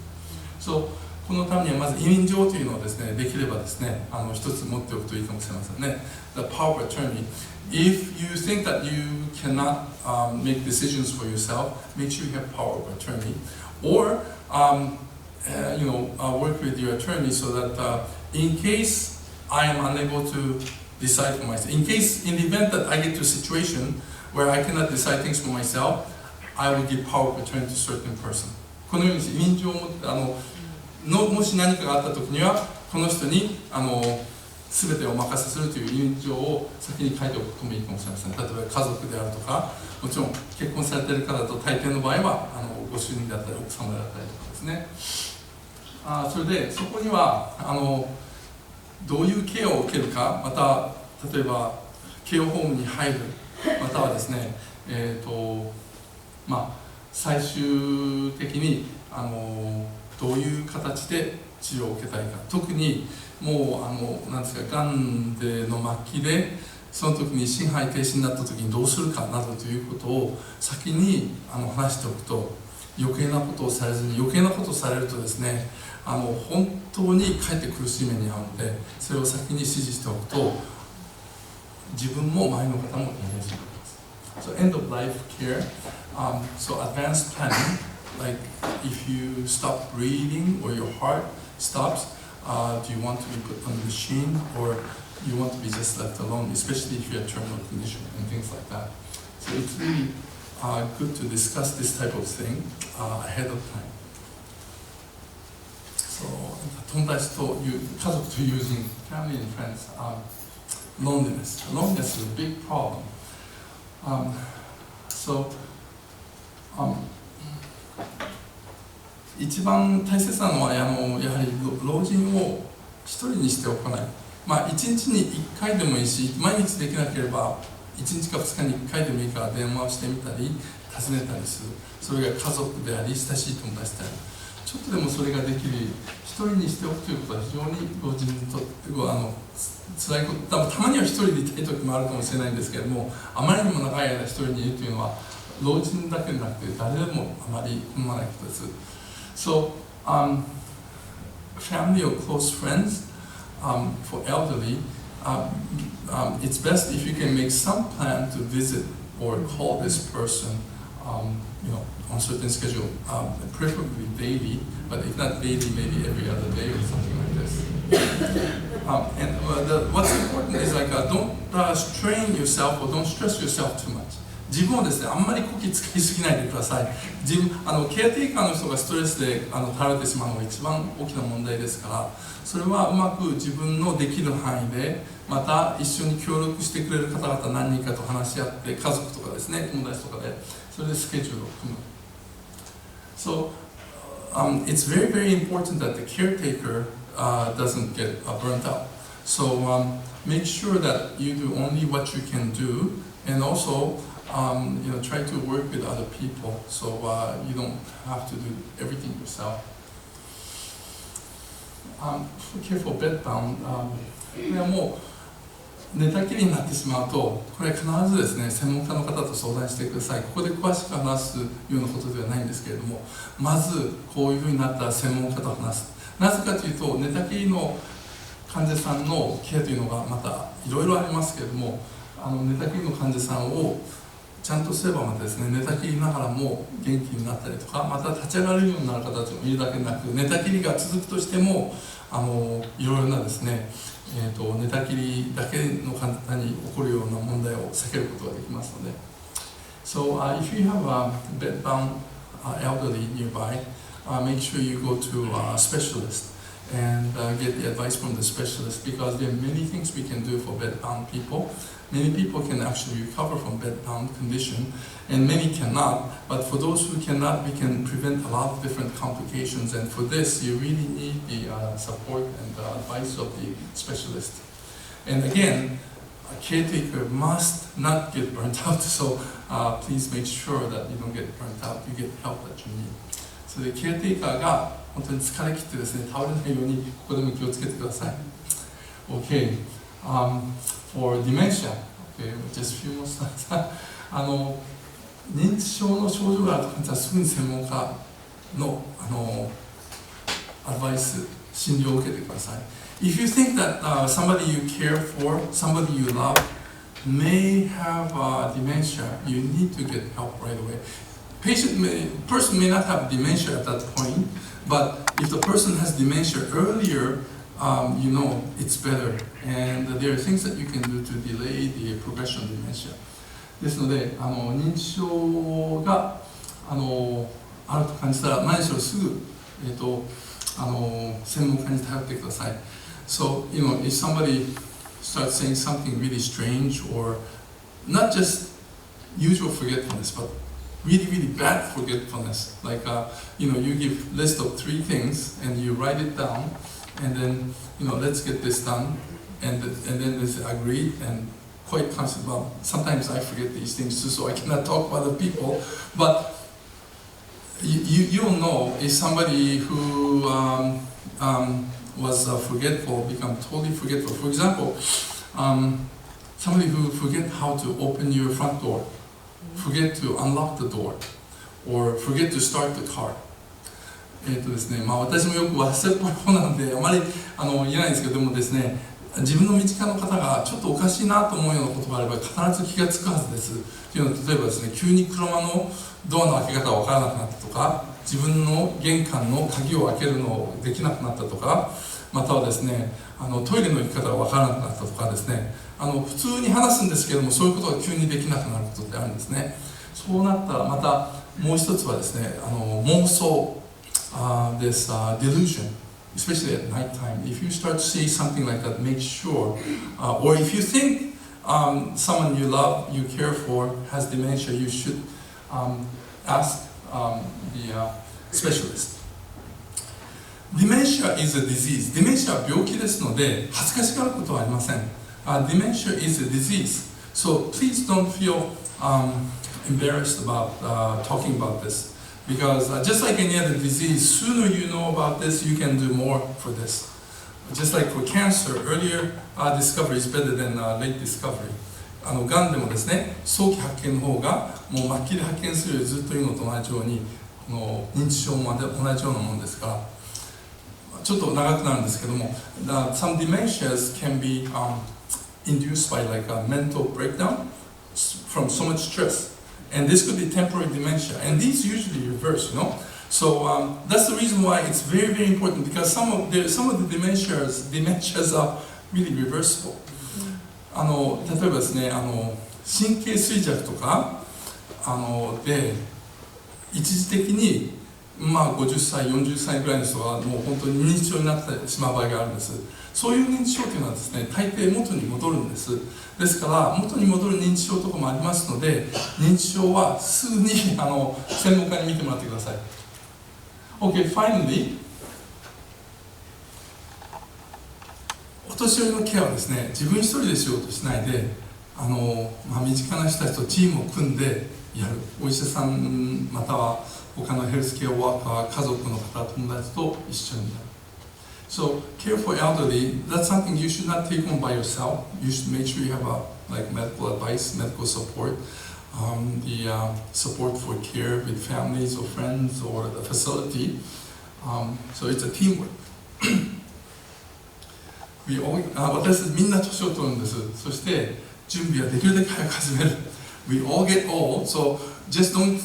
このためにはまず委任状というのをですね、できればですね、一つ持っておくといいかもしれませんね。The power of attorney. If you think that you cannot make decisions for yourself, make sure you have power of attorney, or work with your attorney so that in case I am unable to decide for myself, in the event that I get to a situation where I cannot decide things for myself, I will give power of attorney to a certain person. このように委任状を持ってもし何かがあった時にはこの人に全てお任せするという委任状を先に書いておくこともいいかもしれません。例えば家族であるとか、もちろん結婚されている方だと大抵の場合はご主人だったり奥様だったりとかですね。それでそこにはどういうケアを受けるか、また例えばケアホームに入る、またはですね、最終的にどういう形で治療を受けたいか、特にもうなんですか、がんでの末期でその時に心肺停止になった時にどうするかなどということを先に話しておくと、余計なことをされずに、余計なことをされるとですね、本当にかえって苦しい目に遭うので、それを先に指示しておくと自分も周りの方も大変してくれます。So end of life care, so advanced planning, like if you stop breathing or your heart stops, do you want to be put on a machine or you want to be just left alone, especially if you have terminal condition and things like that. So it's really good to discuss this type of thing ahead of time. So 友達と家族と友人、family and friends, loneliness. Loneliness is a big problem. 一番大切なのはやはり老人を一人にしておかない。1日に1回でもいいし、毎日できなければ1日か2日に1回でもいいから電話をしてみたり訪ねたりする。それが家族であり親しい友達である。ちょっとでもそれができる、一人にしておくということは非常に老人にとって辛いこと、たまには一人でいたい時もあるかもしれないんですけれども、あまりにも長い間一人にいるというのは老人だけでなくて誰でもあまり好まないことです。So, family or close friends, for elderly, it's best if you can make some plan to visit or call this person on certain schedule, preferably daily, but if not daily, maybe every other day or something like this. What's important is don't strain yourself or don't stress yourself too much. 自分をですね、あんまりこき使いすぎないでください。ケアテイカーの人がストレスで垂れてしまうのが一番大きな問題ですから、それはうまく自分のできる範囲で、また一緒に協力してくれる方々何人かと話し合って、家族とかですね、友達とかで、それでスケジュールを組む。So, it's very, very important that the caretaker doesn't get burnt out. So, make sure that you do only what you can do, and also try to work with other people, so you don't have to do everything yourself. Okay, for bedbound, これはもう寝たきりになってしまうと、これは必ずですね、専門家の方と相談してください。ここで詳しく話すようなことではないんですけれども、まずこういうふうになったら専門家と話す。なぜかというと、寝たきりの患者さんのケアというのがまたいろいろありますけれども、寝たきりの患者さんをちゃんとすればまたですね、寝たきりながらも元気になったりとか、また立ち上がれるようになる方たちもいるだけでなく、寝たきりが続くとしてもいろいろなですね、寝たきりだけの方に起こるような問題を避けることができますので。So, if you have a bedbound elderly nearby, make sure you go to a specialist and get the advice from the specialist, because there are many things we can do for bedbound people. Many people can actually recover from bedbound condition, and many cannot. But for those who cannot, we can prevent a lot of different complications. And for this, you really need the support and the advice of the specialist. And again, a caretaker must not get burnt out. So please make sure that you don't get burnt out. You get help that you need. So the caretaker が本当に疲れ切ってですね、倒れないようにここでも気をつけてください。Okay. For dementia, okay, just a few more slides. 認知症の症状があるとすぐに専門家のアドバイス、診療を受けてください。If you think that somebody you care for, somebody you love, may have dementia, you need to get help right away. Person may not have dementia at that point, but if the person has dementia earlier, you know it's better, and there are things that you can do to delay the progression of dementia. ですので、認知症があると感じたら何しろすぐ、専門家に頼ってください。So, if somebody starts saying something really strange, or not just usual forgetfulness, but really, really bad forgetfulness, like you give list of 3 things and you write it down, and then let's get this done, and then there's agreed and quite constant. Well, sometimes I forget these things too, so I cannot talk about other people, but you'll know if somebody who was forgetful become totally forgetful. For example, somebody who forget how to open your front door, forget to unlock the door, or forget to start the car. ですね、私もよく忘れっぽい方なのであまり言えないんですけど、でもですね、自分の身近な方がちょっとおかしいなと思うようなことがあれば必ず気がつくはずです。というのは、例えばですね、急に車のドアの開け方が分からなくなったとか、自分の玄関の鍵を開けるのをできなくなったとか、またはですね、トイレの行き方が分からなくなったとかですね、普通に話すんですけども、そういうことが急にできなくなることってあるんですね。そうなったらまたもう一つはですね、妄想、this delusion, especially at night time. If you start to see something like that, make sure, or if you think someone you love, you care for has dementia, you should ask the specialist. Dementia is a disease. Dementia は病気ですので、恥ずかしがることはありません。Dementia is a disease. So please don't feel embarrassed about talking about this. Because just like any other disease, sooner you know about this, you can do more for this. Just like for cancer, earlier discovery is better than late discovery. がんでもですね、早期発見の方がもう末期で発見するよりずっといいのと同じように、認知症も同じようなものですから、ちょっと長くなるんですけども、some dementias can be induced by like a mental breakdown from so much stress. And this could be temporary dementia, and these usually reverse, So that's the reason why it's very, very important, because some of the dementias are really reversible. 例えばですね、神経衰弱とかで一時的に50歳、40歳ぐらいの人がもう本当に認知症になってしまう場合があるんです。そういう認知症というのはですね、大抵元に戻るんです。ですから元に戻る認知症とかもありますので、認知症はすぐに専門家に見てもらってください。Okay, finally, お年寄りのケアはですね、自分一人でしようとしないで、身近な人たちとチームを組んでやる。お医者さんまたは他のヘルスケアワーカー、家族の方、友達と一緒にやる。So, care for elderly, that's something you should not take on by yourself. You should make sure you have medical advice, medical support, support for care with families or friends or the facility. So it's a teamwork. 私たちみんな年を取るんです。そして準備はできるだけ早く始める。We all get old, so just don't,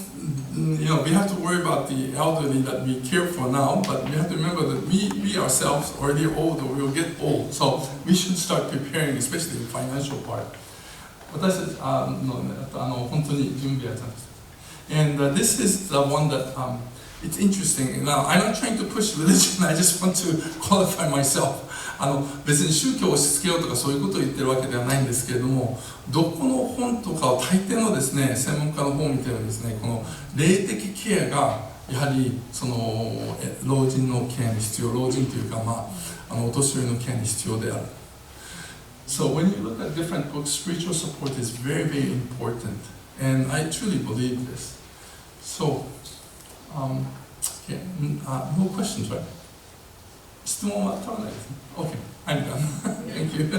we have to worry about the elderly that we care for now, but we have to remember that we ourselves already old or we'll get old, so we should start preparing, especially the financial part. 私たち本当に準備はちゃんとして。And this is the one that it's interesting. Now, I'm not trying to push religion, I just want to qualify myself. 別に宗教を押し付けようとかそういうことを言ってるわけではないんですけれども、どこの本とかを大抵のですね、専門家の本を見てるですね、この霊的ケアがやはりその老人のケアに必要、老人というかお年寄りのケアに必要である。So when you look at different books, spiritual support is very, very important, and I truly believe this. So, no questions, right? 質問は取らないですね。OK, I'm done. Thank you.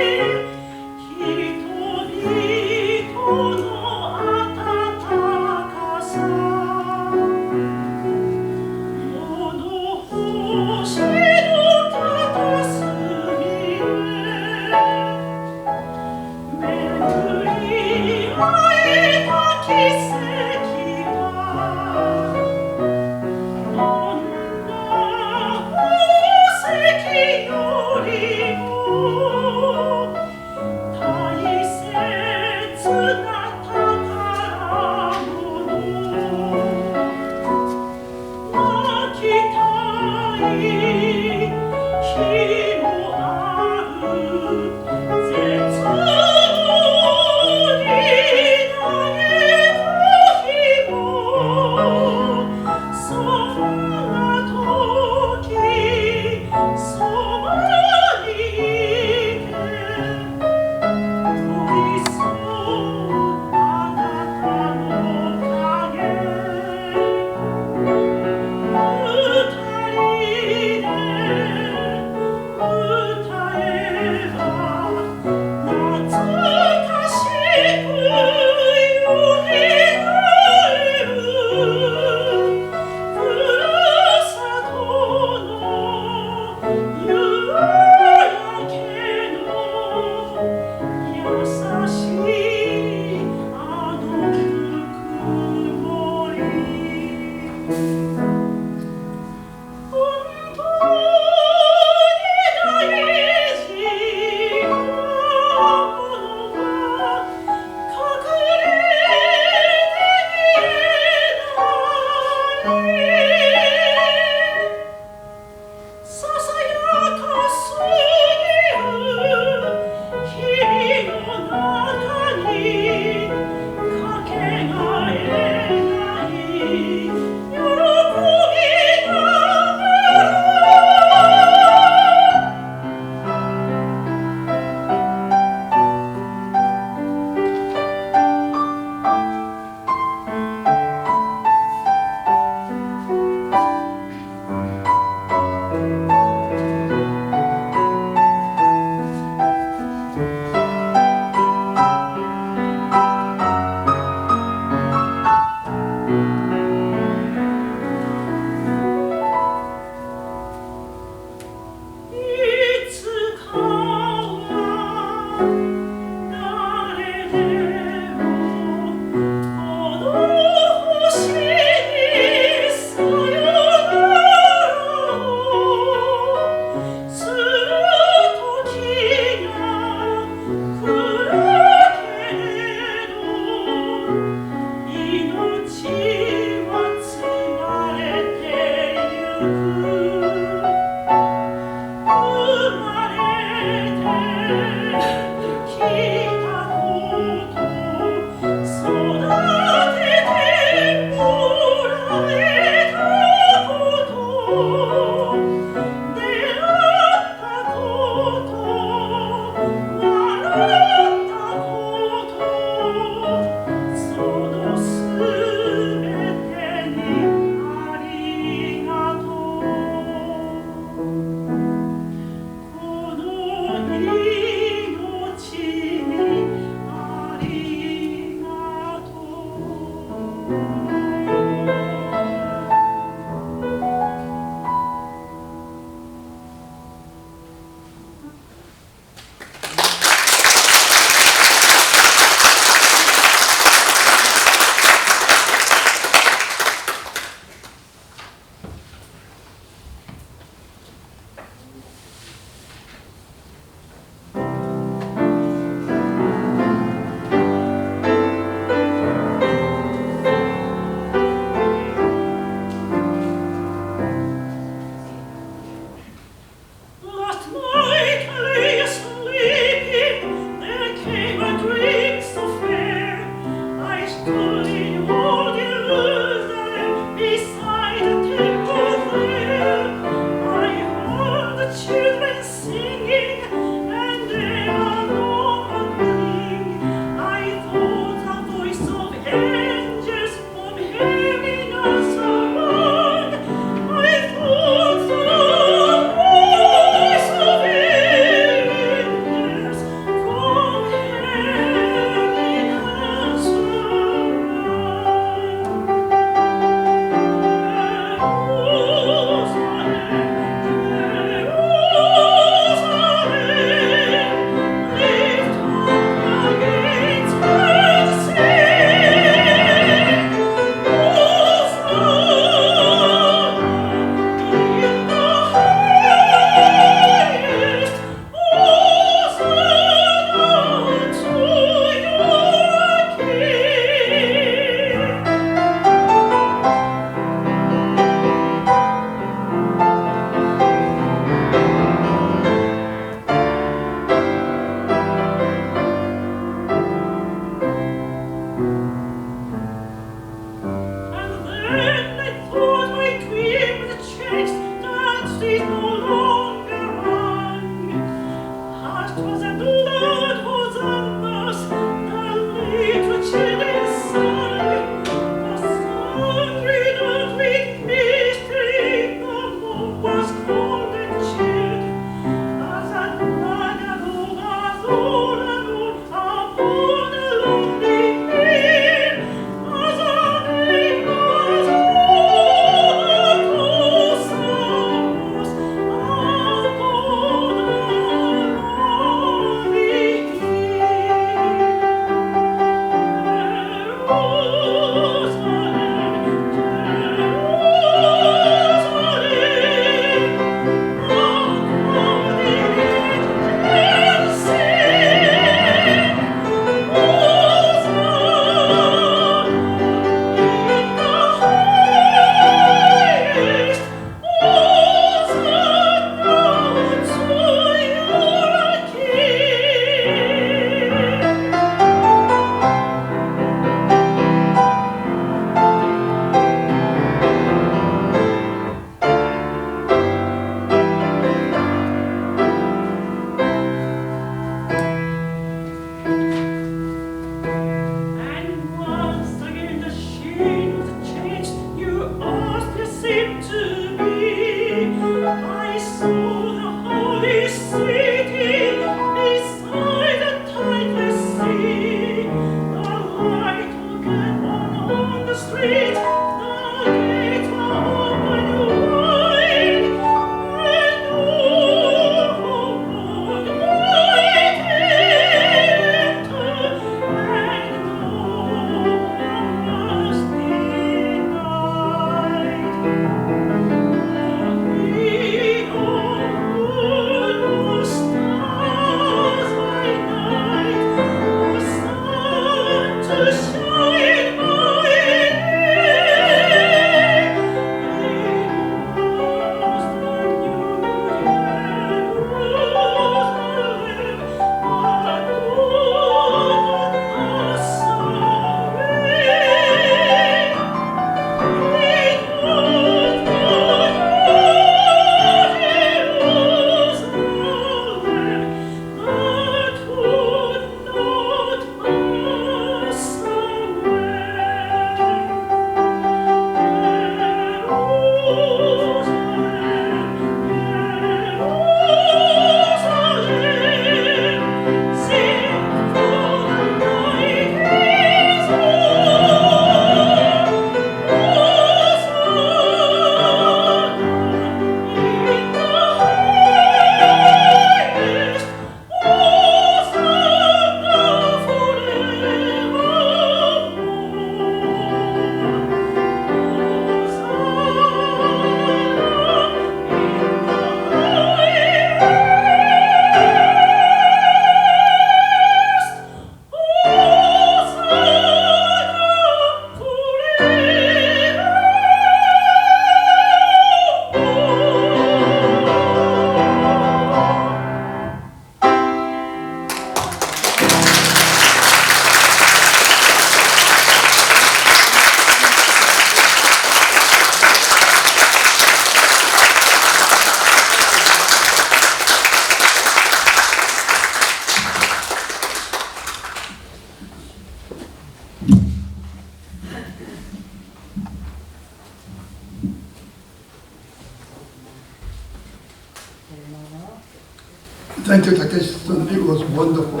Thank you, Takeshi-san. It was wonderful.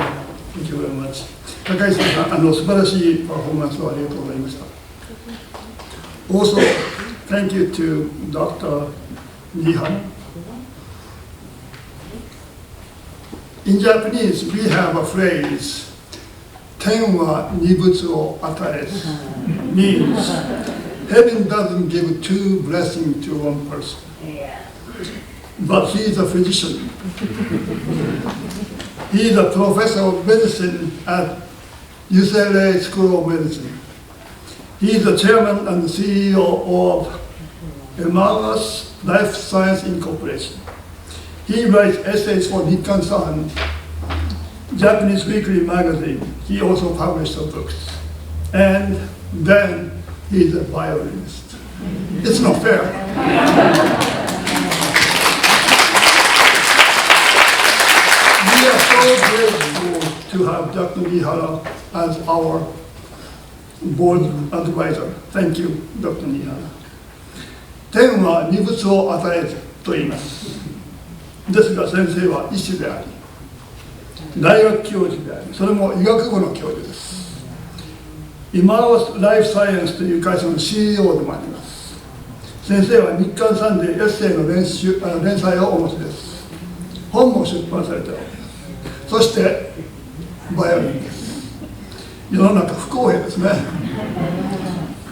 Thank you very much. Takeshi-san、素晴らしいパフォーマンスをありがとうございました。Also, thank you to Dr. Nihara. In Japanese, we have a phrase, 天は二物を与えず means heaven doesn't give two blessings to one person. But he is a physician. He is a professor of medicine at UCLA School of Medicine. He is the chairman and CEO of Semnar Life Science Incorporation. He writes essays for Nikkan San, Japanese weekly magazine. He also published some books. And then he is a violinist. It's not fair. We are so grateful to have Dr. Nihara as our board advisor. Thank you, Dr. Nihara. 天は二物を与えずと言います。ですが先生は医師であり、大学教授であり、それも医学部の教授です。今はライフサイエンスという会社の CEO でもあります。先生は日刊サンデーエッセイの連載をお持ちです。本も出版されております。そしてバイオリンです。世の中不公平ですね。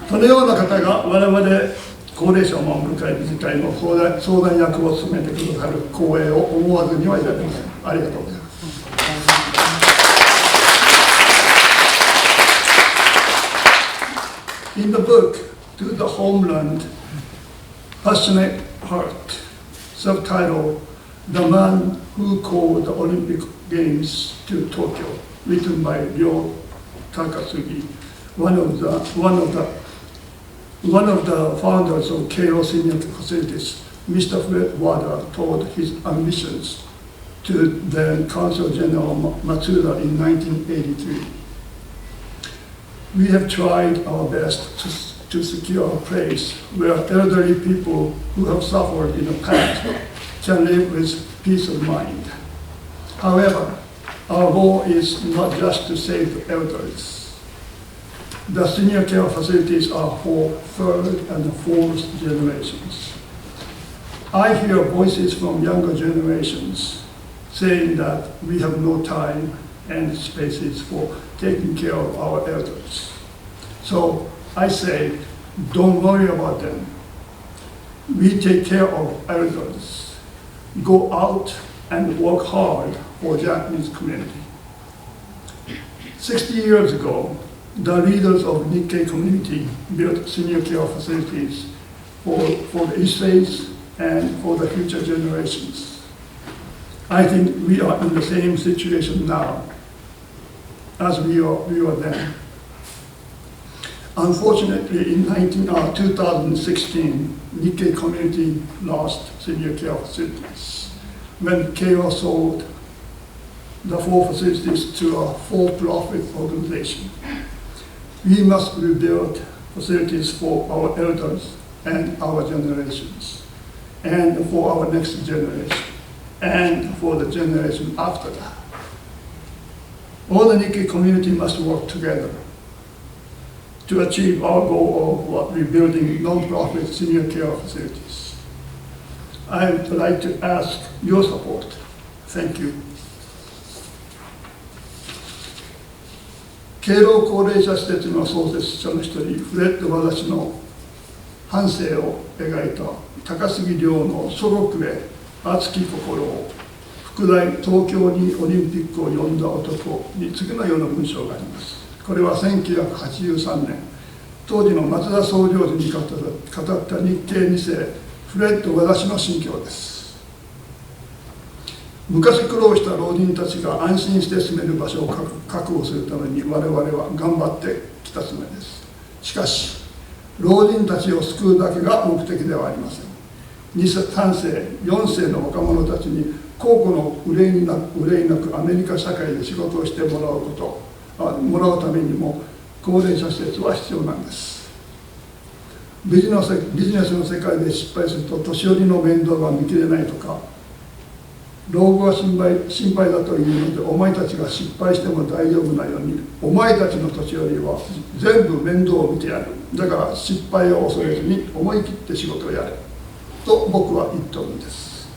そのような方が我々高齢者を守る会議自体の相談役を務めてくださる光栄を思わずにはいられません。ありがとうございます。In the book, To the Homeland, Passionate Heart, subtitle, The Man Who Called the Olympic Games to Tokyo, written by Ryo Takasugi, one of the founders of KO Senior Facilities, Mr. Fred Wada, told his ambitions to then Consul General Matsuda in 1983. We have tried our best to secure a place where elderly people who have suffered in the past can live with peace of mind. However, our goal is not just to save the elders. The senior care facilities are for third and fourth generations. I hear voices from younger generations saying that we have no time and spaces for taking care of our elders. So I say, don't worry about them. We take care of elders. Go out and work hard for Japanese community. 60 years ago, the leaders of Nikkei community built senior care facilities for the Issei's and for the future generations. I think we are in the same situation now as we were then. Unfortunately, in 2016, Nikkei community lost senior care facilities when KO sold the 4 facilities to a for-profit organization. We must rebuild facilities for our elders and our generations, and for our next generation, and for the generation after that. All the Nikkei community must work together to achieve our goal of rebuilding non-profit senior care facilities. I would like to ask your support. Thank you. 敬老高齢者施設の創設者の一人、フレッド・ワダ氏の半生を描いた高杉亮の祖国へ熱き心を、副題東京にオリンピックを呼んだ男に次のような文章があります。これは1983年、当時の松田総領事に語った日系2世、フレッド・ワダ氏の心境です。昔苦労した老人たちが安心して住める場所を確保するために我々は頑張ってきたつもりです。しかし、老人たちを救うだけが目的ではありません。3世、4世の若者たちに高価の憂いなくアメリカ社会で仕事をしてもらうためにも高齢者施設は必要なんです。ビジネスの世界で失敗すると年寄りの面倒が見きれないとか、老後は心配だというので、お前たちが失敗しても大丈夫なように、お前たちの年寄りは全部面倒を見てやる。だから失敗を恐れずに思い切って仕事をやれと僕は言っておるんです。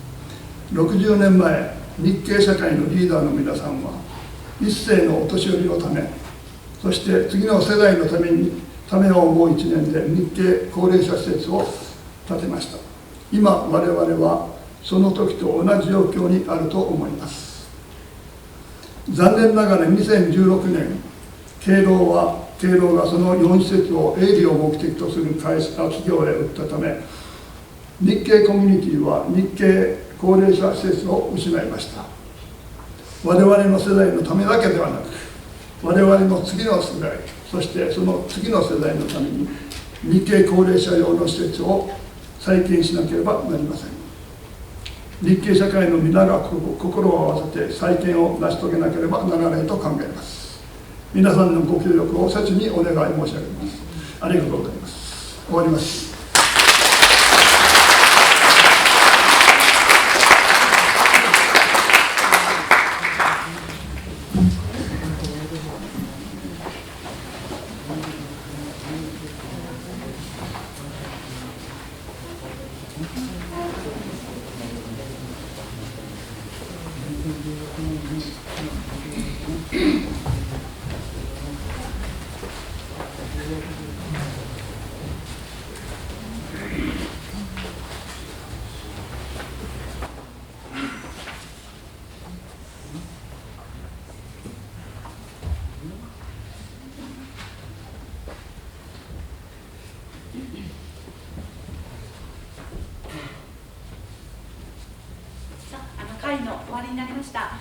60年前、日系社会のリーダーの皆さんは、一世のお年寄りのため、そして次の世代のためを思う一年で日系高齢者施設を建てました。今我々はその時と同じ状況にあると思います。残念ながら2016年、敬老がその4施設を営利を目的とする企業へ売ったため、日系コミュニティは日系高齢者施設を失いました。我々の世代のためだけではなく、我々の次の世代、そしてその次の世代のために日系高齢者用の施設を再建しなければなりません。日系社会の皆が心を合わせて再建を成し遂げなければならないと考えます。皆さんのご協力を切にお願い申し上げます。ありがとうございます。終わります。会の終わりになりました。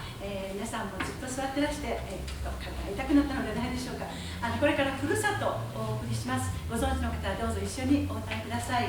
皆さんもずっと座ってらして、肩痛くなったのではないでしょうか。これからふるさとをお送りします。ご存知の方はどうぞ一緒にお歌いください。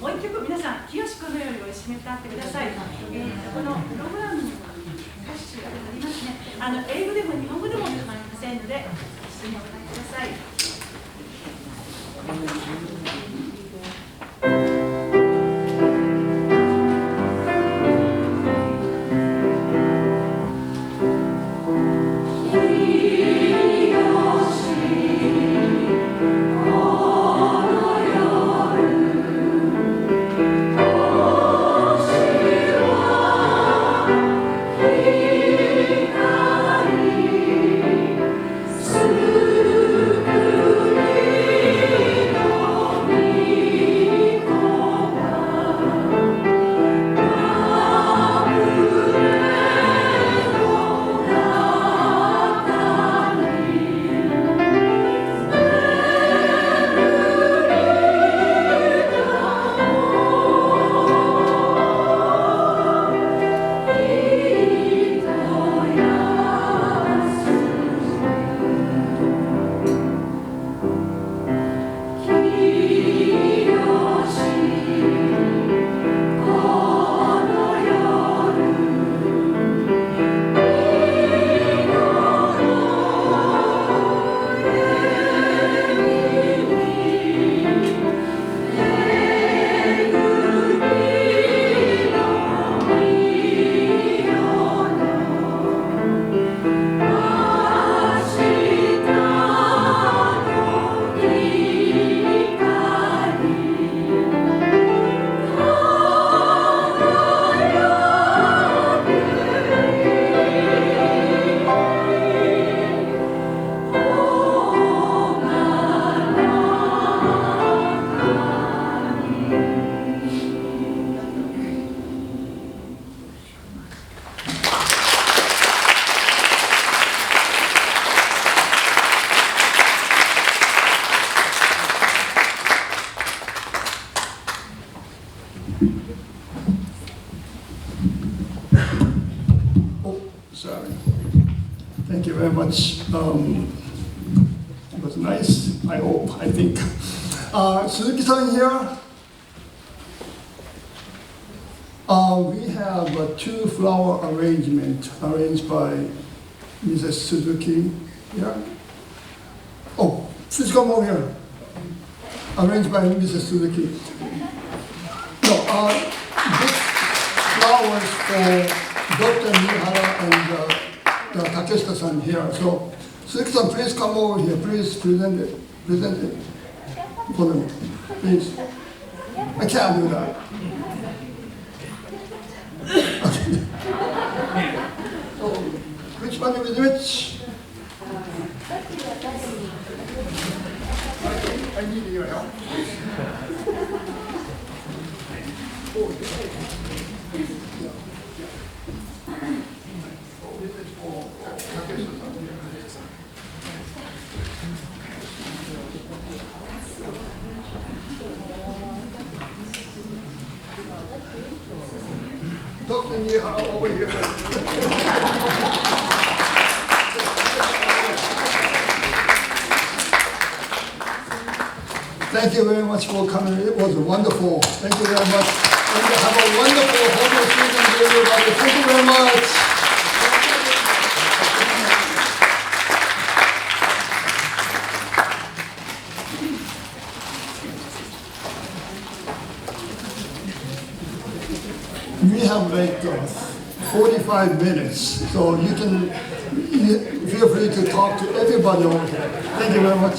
もう一曲皆さん、清子のようにおいしめ歌ってください。このプログラムに歌詞がありますね。英語でも日本語でも構いませんので、一緒にお歌いください。「Thank you very much. It was nice, I hope, I think. Suzuki-san here. We have a 2-flower arrangement arranged by Mrs. Suzuki. Yeah. Oh, please come over here. Arranged by Mrs. Suzuki. No, this flowers for Dr. Mihara and Takeshita-san here. So, Suzuki-san, please come over here. Please present it. Present it for them, please. I can't do that. Okay. So, which one is which? I need your help. This is for Takeshita-san. Dr. Mihara over here. Thank you very much for coming. It was wonderful. Thank you very much. And have a wonderful holiday season, everybody. Thank you very much. We have like 45 minutes, so you can feel free to talk to everybody over here. Thank you very much.